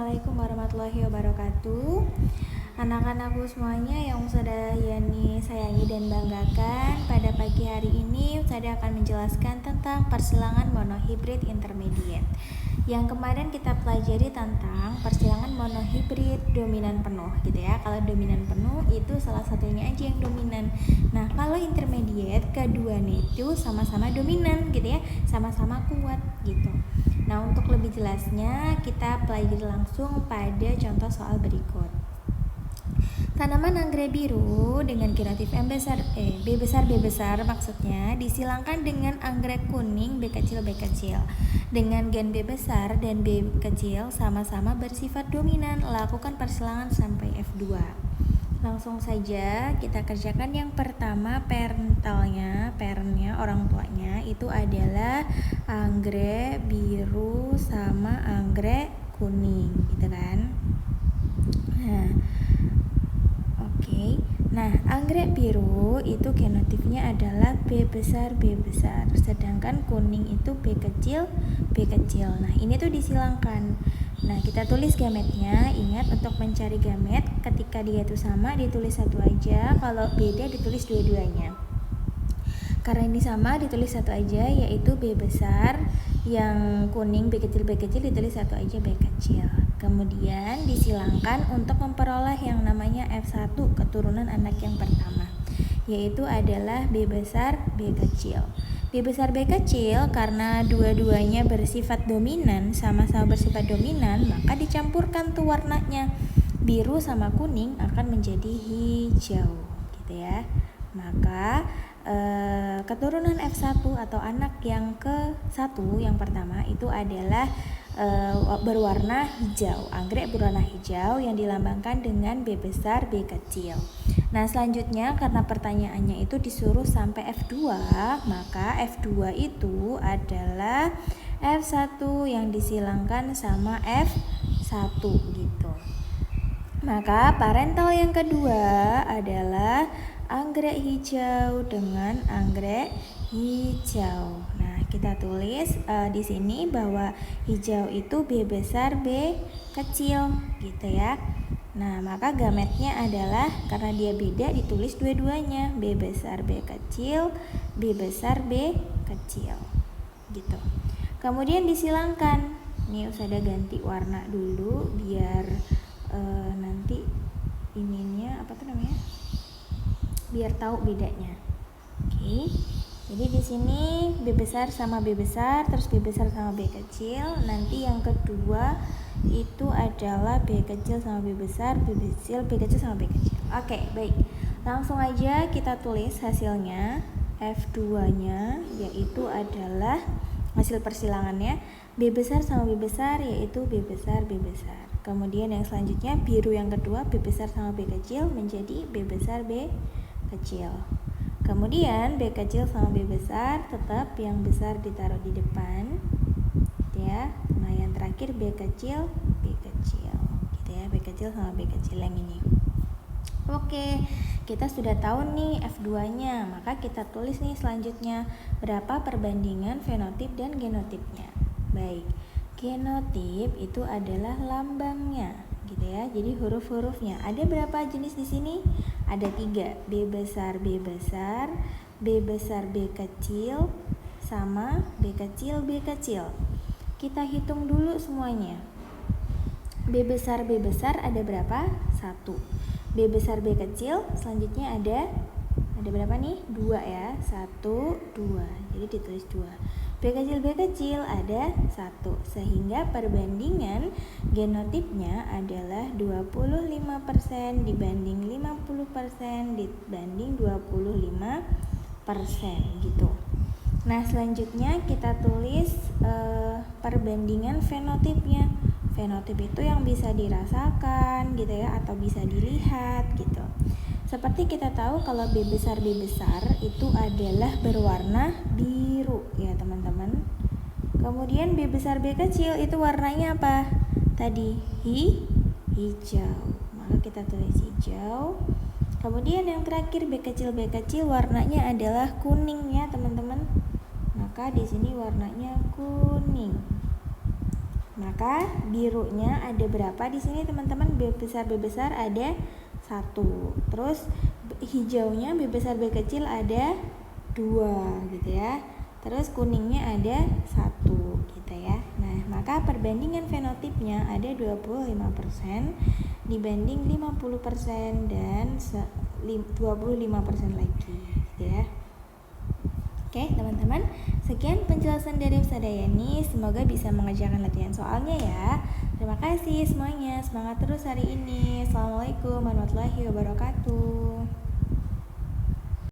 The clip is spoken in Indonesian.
Assalamualaikum warahmatullahi wabarakatuh. Anak-anakku semuanya yang Ustazah Yani sayangi dan banggakan, pada pagi hari ini Ustazah akan menjelaskan tentang persilangan monohibrid intermediate. Yang kemarin kita pelajari tentang persilangan monohibrid dominan penuh gitu ya. Kalau dominan penuh itu salah satunya aja yang dominan. Nah, kalau intermediate keduanya itu sama-sama dominan gitu ya, sama-sama kuat gitu. Nah, untuk lebih jelasnya kita pelajari langsung pada contoh soal berikut. Tanaman anggrek biru dengan genotif B besar maksudnya disilangkan dengan anggrek kuning B kecil dengan gen B besar dan B kecil sama-sama bersifat dominan. Lakukan persilangan sampai F2. Langsung saja kita kerjakan yang pertama. Parentnya orang tuanya itu adalah anggrek biru sama anggrek kuning gitu kan. Nah, anggrek biru itu genotipnya adalah B besar, sedangkan kuning itu B kecil. Nah, ini tuh disilangkan. Nah, kita tulis gametnya. Ingat, untuk mencari gamet ketika dia itu sama ditulis satu aja, kalau beda ditulis dua-duanya. Karena ini sama ditulis satu aja, yaitu B besar, yang kuning B kecil ditulis satu aja B kecil. Kemudian disilangkan untuk memperoleh yang namanya F1 keturunan anak yang pertama, yaitu adalah B besar B kecil. B besar B kecil karena dua-duanya bersifat dominan, sama-sama bersifat dominan, maka dicampurkan tuh warnanya. Biru sama kuning akan menjadi hijau gitu ya. Maka keturunan F1 atau anak yang ke-1 yang pertama itu adalah berwarna hijau. Anggrek berwarna hijau yang dilambangkan dengan B besar B kecil. Nah, selanjutnya karena pertanyaannya itu disuruh sampai F2, maka F2 itu adalah F1 yang disilangkan sama F1 gitu. Maka parental yang kedua adalah anggrek hijau dengan anggrek hijau. Nah, kita tulis di sini bahwa hijau itu B besar B kecil gitu ya. Nah, maka gametnya adalah karena dia beda ditulis dua-duanya, B besar B kecil, B besar B kecil gitu. Kemudian disilangkan. Nih Ustazah ganti warna dulu biar nanti ininya biar tahu bedanya. Oke. Jadi di sini B besar sama B besar, terus B besar sama B kecil. Nanti yang kedua itu adalah B kecil sama B besar, B kecil sama B kecil. Oke, baik. Langsung aja kita tulis hasilnya. F2-nya yaitu adalah hasil persilangannya B besar sama B besar, yaitu B besar. Kemudian yang selanjutnya biru yang kedua, B besar sama B kecil menjadi B besar B kecil. Kemudian B kecil sama B besar tetap yang besar ditaruh di depan ya. Nah, yang terakhir B kecil gitu ya. B kecil sama B kecil yang ini. Oke, kita sudah tahu nih F2-nya, maka kita tulis nih selanjutnya berapa perbandingan fenotip dan genotipnya. Baik, genotip itu adalah lambangnya gitu ya. Jadi huruf-hurufnya ada berapa jenis di sini? Ada 3, B besar, B besar B kecil, sama B kecil. Kita hitung dulu semuanya. B besar ada berapa? 1. B besar B kecil selanjutnya ada berapa nih? 2 ya. 1, 2. Jadi ditulis 2. B kecil ada 1, sehingga perbandingan genotipnya adalah 25% dibanding 50% dibanding 25% gitu. Nah, selanjutnya kita tulis perbandingan fenotipnya. Fenotip itu yang bisa dirasakan gitu ya, atau bisa dilihat gitu. Seperti kita tahu kalau B besar itu adalah berwarna biru ya teman-teman. Kemudian B besar B kecil itu warnanya apa? Tadi hijau. Maka kita tulis hijau. Kemudian yang terakhir B kecil warnanya adalah kuning ya teman-teman. Maka di sini warnanya kuning. Maka Maka birunya ada berapa di sini teman-teman? B besar ada 1. Terus hijaunya B besar B kecil ada 2 gitu ya. Terus kuningnya ada 1 gitu ya. Nah, maka perbandingan fenotipnya ada 25% dibanding 50% dan 25% lagi gitu ya. Oke teman-teman, sekian penjelasan dari Ustazah Yani. Semoga bisa mengerjakan latihan soalnya ya. Terima kasih semuanya, semangat terus hari ini. Assalamualaikum warahmatullahi wabarakatuh.